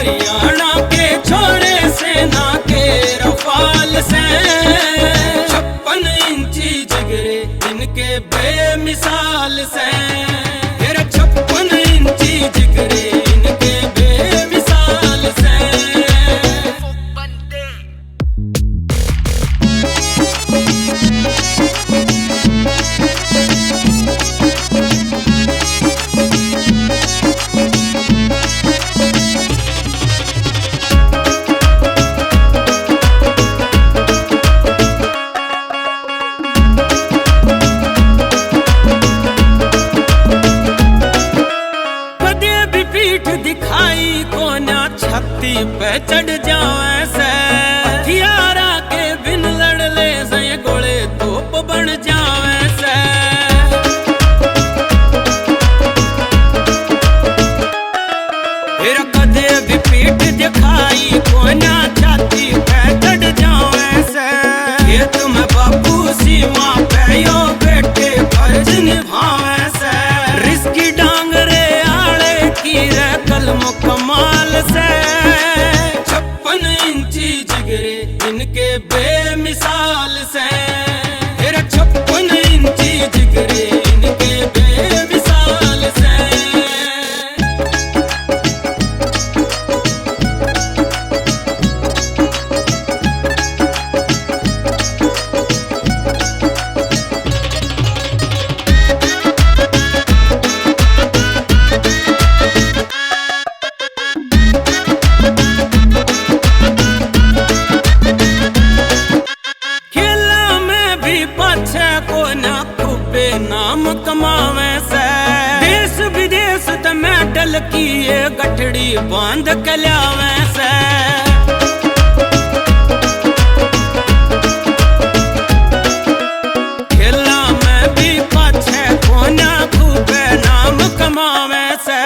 हरियाणा के छोरे सेना के रफाल से 56 इंची जिगरे इनके बेमिसाल से। 56 इंची जिगरे इनके बेमिसाल से। दिखाई को ना छत्ती पे चढ़ जावे से। हथियारा के बिन लड़ ले से गोले तोप बन जावे से। फिर कदे भी पीठ दिखाई को ना छत्ती पे चढ़ जावे से। ये तुम बापू सीमा पे यो बेटे फर्ज निभावे से। रिस्की डांगरे कमाल से 56 इंची जिगरे इनके बेमिसाल से। 56 इंची जिगरे इनके बेमिसाल से। को ना खूबे नाम कमावे से। देश विदेश त मेडल की ये गठड़ी बांध के लावे से। खेला में भी पाछे को ना खूबे नाम कमावे से।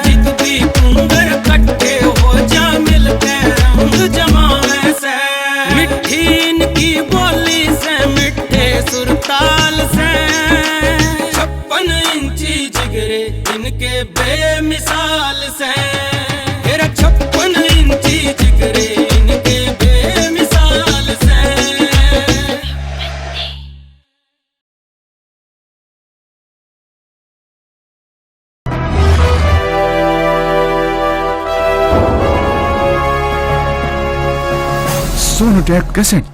जीत भी कुंगर कट्टे हो जा मिलके रंग जमावे से। मिठी इनकी बोली से मिठे सुरताल से। 56 इंची जिगरे इनके बेमिसाल से। 56 इंची जिगरे इनके बेमिसाल से। सोनोटेक कैसेट।